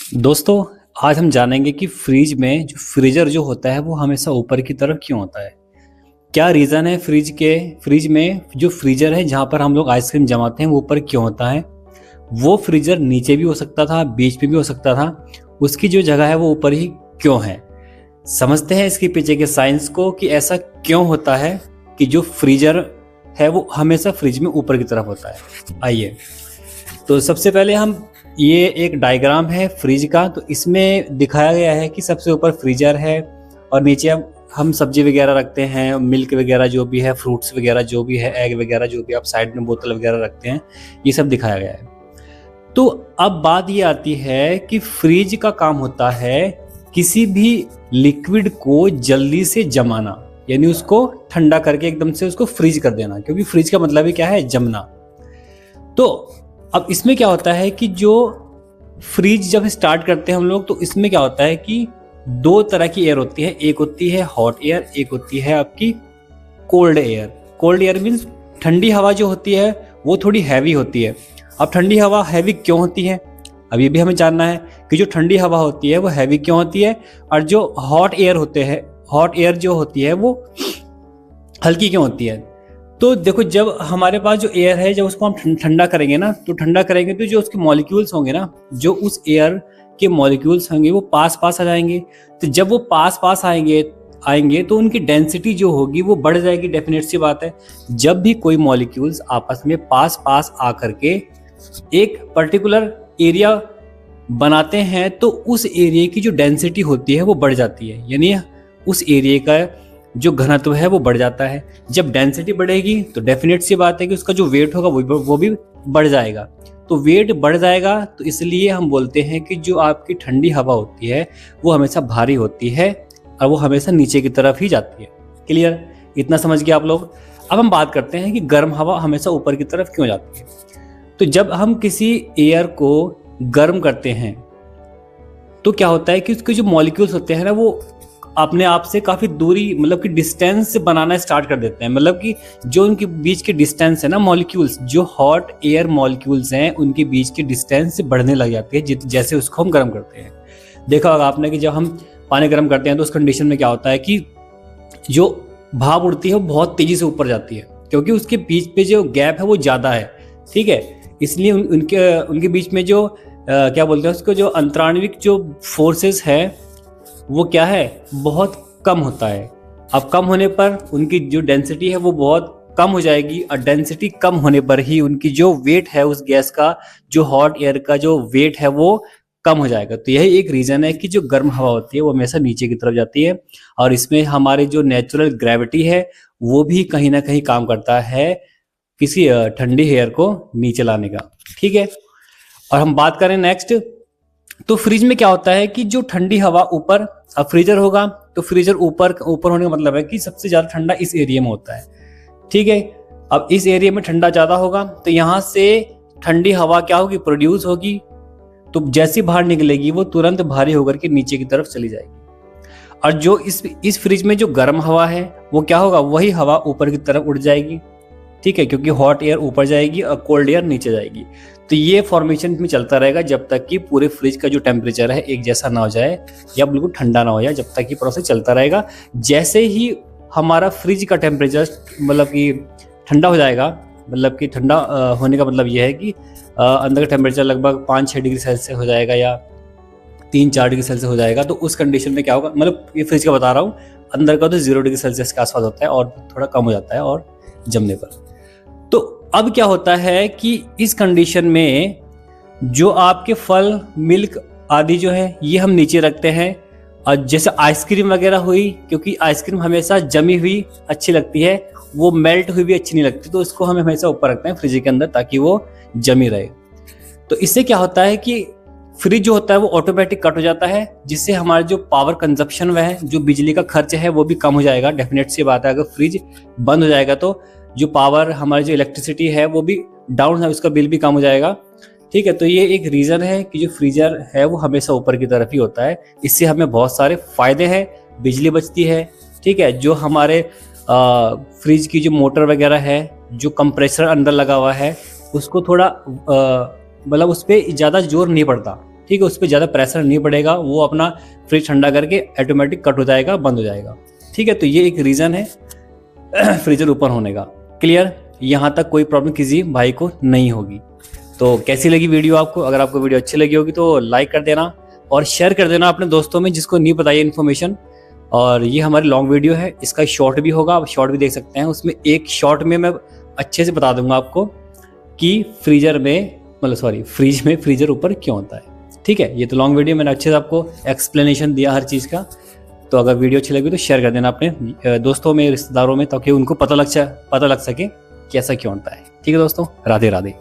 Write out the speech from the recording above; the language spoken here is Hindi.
दोस्तों, आज हम जानेंगे कि फ्रिज में जो फ्रीजर जो होता है वो हमेशा ऊपर की तरफ क्यों होता है। क्या रीज़न है फ्रिज में जो फ्रीजर है जहाँ पर हम लोग आइसक्रीम जमाते हैं वो ऊपर क्यों होता है। वो फ्रीजर नीचे भी हो सकता था, बीच में भी हो सकता था, उसकी जो जगह है वो ऊपर ही क्यों है। समझते हैं इसके पीछे के साइंस को कि ऐसा क्यों होता है कि जो फ्रीजर है वो हमेशा फ्रिज में ऊपर की तरफ होता है। आइए, तो सबसे पहले हम ये एक डायग्राम है फ्रिज का, तो इसमें दिखाया गया है कि सबसे ऊपर फ्रीजर है और नीचे अब हम सब्जी वगैरह रखते हैं, मिल्क वगैरह जो भी है, फ्रूट्स वगैरह जो भी है, एग वगैरह जो भी आप साइड में बोतल वगैरह रखते हैं, ये सब दिखाया गया है। तो अब बात ये आती है कि फ्रिज का काम होता है किसी भी लिक्विड को जल्दी से जमाना, यानी उसको ठंडा करके एकदम से उसको फ्रीज कर देना, क्योंकि फ्रिज का मतलब ही क्या है, जमना। तो अब इसमें क्या होता है कि जो फ्रिज जब स्टार्ट करते हैं हम लोग, तो इसमें क्या होता है कि दो तरह की एयर होती है। एक होती है हॉट एयर, एक होती है आपकी cold air. Cold air means ठंडी हवा जो होती है वो थोड़ी हैवी होती है। अब ठंडी हवा हैवी क्यों होती है, अब ये भी हमें जानना है कि जो ठंडी हवा होती है वो हैवी क्यों होती है, और जो हॉट एयर होते हैं, हॉट एयर जो होती है वो हल्की क्यों होती है। तो देखो, जब हमारे पास जो एयर है, जब उसको हम ठंडा करेंगे ना, तो ठंडा करेंगे तो जो उसके मॉलिक्यूल्स होंगे ना, जो उस एयर के मॉलिक्यूल्स होंगे वो पास पास आ जाएंगे। तो जब वो पास पास आएंगे तो उनकी डेंसिटी जो होगी वो बढ़ जाएगी। डेफिनेट सी बात है, जब भी कोई मॉलिक्यूल्स आपस में पास पास आकर के एक पर्टिकुलर एरिया बनाते हैं तो उस एरिया की जो डेंसिटी होती है वो बढ़ जाती है, यानी उस एरिया का जो घनत्व है वो बढ़ जाता है। जब डेंसिटी बढ़ेगी तो डेफिनेट सी बात है कि उसका जो वेट होगा वो भी बढ़ जाएगा। तो वेट बढ़ जाएगा, तो इसलिए हम बोलते हैं कि जो आपकी ठंडी हवा होती है वो हमेशा भारी होती है और वो हमेशा नीचे की तरफ ही जाती है। क्लियर, इतना समझ गए आप लोग। अब हम बात करते हैं कि गर्म हवा हमेशा ऊपर की तरफ क्यों जाती है। तो जब हम किसी एयर को गर्म करते हैं तो क्या होता है कि उसके जो मॉलिक्यूल्स होते हैं ना, वो अपने आप से काफ़ी दूरी, मतलब कि डिस्टेंस बनाना स्टार्ट कर देते हैं। मतलब कि जो उनके बीच के डिस्टेंस है ना, मॉलिक्यूल्स, जो हॉट एयर मॉलिक्यूल्स हैं उनके बीच के डिस्टेंस बढ़ने लग जाती है जैसे उसको हम गर्म करते हैं। देखा होगा आपने कि जब हम पानी गर्म करते हैं तो उस कंडीशन में क्या होता है कि जो भाप उड़ती है वो बहुत तेज़ी से ऊपर जाती है, क्योंकि उसके बीच पे जो गैप है वो ज़्यादा है। ठीक है, इसलिए उनके बीच में जो क्या बोलते हैं उसको, जो अंतराण्विक जो फोर्सेस है वो क्या है, बहुत कम होता है। अब कम होने पर उनकी जो डेंसिटी है वो बहुत कम हो जाएगी, और डेंसिटी कम होने पर ही उनकी जो वेट है उस गैस का, जो हॉट एयर का जो वेट है वो कम हो जाएगा। तो यही एक रीज़न है कि जो गर्म हवा होती है वो हमेशा नीचे की तरफ जाती है, और इसमें हमारे जो नेचुरल ग्रेविटी है वो भी कहीं ना कहीं काम करता है किसी ठंडी एयर को नीचे लाने का। ठीक है, और हम बात करें नेक्स्ट, तो फ्रिज में क्या होता है कि जो ठंडी हवा ऊपर, अब फ्रीजर होगा तो फ्रीजर ऊपर होने का मतलब है कि सबसे ज्यादा ठंडा इस एरिया में होता है। ठीक है, अब इस एरिया में ठंडा ज्यादा होगा तो यहाँ से ठंडी हवा क्या होगी, प्रोड्यूस होगी। तो जैसी बाहर निकलेगी वो तुरंत भारी होकर के नीचे की तरफ चली जाएगी, और जो इस फ्रिज में जो गर्म हवा है वो क्या होगा, वही हवा ऊपर की तरफ उड़ जाएगी। ठीक है, क्योंकि हॉट एयर ऊपर जाएगी और कोल्ड एयर नीचे जाएगी। तो ये फॉर्मेशन में चलता रहेगा जब तक कि पूरे फ्रिज का जो टेम्परेचर है एक जैसा ना हो जाए या बिल्कुल ठंडा ना हो जाए, जब तक ये प्रोसेस चलता रहेगा। जैसे ही हमारा फ्रिज का टेम्परेचर मतलब कि ठंडा हो जाएगा, मतलब कि ठंडा होने का मतलब ये है कि अंदर का टेम्परेचर लगभग 5-6 डिग्री सेल्सियस हो जाएगा या 3-4 डिग्री सेल्सियस हो जाएगा, तो उस कंडीशन में क्या होगा, मतलब ये फ्रिज का बता रहा हूँ, अंदर का तो 0 डिग्री सेल्सियस के आसपास होता है और थोड़ा कम हो जाता है और जमने पर। तो अब क्या होता है कि इस कंडीशन में जो आपके फल, मिल्क आदि जो है ये हम नीचे रखते हैं, और जैसे आइसक्रीम वगैरह हुई, क्योंकि आइसक्रीम हमेशा जमी हुई अच्छी लगती है, वो मेल्ट हुई भी अच्छी नहीं लगती, तो इसको हम हमेशा ऊपर रखते हैं फ्रिज के अंदर ताकि वो जमी रहे। तो इससे क्या होता है कि फ्रिज जो होता है वो ऑटोमेटिक कट हो जाता है, जिससे हमारा जो पावर कंजप्शन वह है, जो बिजली का खर्च है वो भी कम हो जाएगा। डेफिनेट सी बात है, अगर फ्रिज बंद हो जाएगा तो जो पावर, हमारी जो इलेक्ट्रिसिटी है वो भी डाउन है, उसका बिल भी कम हो जाएगा। ठीक है, तो ये एक रीज़न है कि जो फ्रीजर है वो हमेशा ऊपर की तरफ ही होता है। इससे हमें बहुत सारे फायदे हैं, बिजली बचती है। ठीक है, जो हमारे फ्रिज की जो मोटर वगैरह है, जो कंप्रेसर अंदर लगा हुआ है, उसको थोड़ा मतलब उस पर ज़्यादा जोर नहीं पड़ता। ठीक है, उस पर ज़्यादा प्रेशर नहीं पड़ेगा, वो अपना फ्रिज ठंडा करके ऑटोमेटिक कट हो जाएगा, बंद हो जाएगा। ठीक है, तो ये एक रीज़न है फ्रीजर ऊपर होने का। क्लियर, यहाँ तक कोई प्रॉब्लम किसी भाई को नहीं होगी। तो कैसी लगी वीडियो आपको? अगर आपको वीडियो अच्छी लगी होगी तो लाइक कर देना और शेयर कर देना अपने दोस्तों में जिसको नहीं पता ये इन्फॉर्मेशन। और ये हमारी लॉन्ग वीडियो है, इसका शॉर्ट भी होगा, आप शॉर्ट भी देख सकते हैं। उसमें एक शॉर्ट में मैं अच्छे से बता दूंगा आपको कि फ्रीज में फ्रीजर ऊपर क्यों होता है। ठीक है, ये तो लॉन्ग वीडियो, मैंने अच्छे से आपको एक्सप्लेनेशन दिया हर चीज़ का। तो अगर वीडियो अच्छी लगी तो शेयर कर देना अपने दोस्तों में, रिश्तेदारों में, ताकि उनको पता लग सके कि ऐसा क्यों होता है। ठीक है दोस्तों, राधे राधे।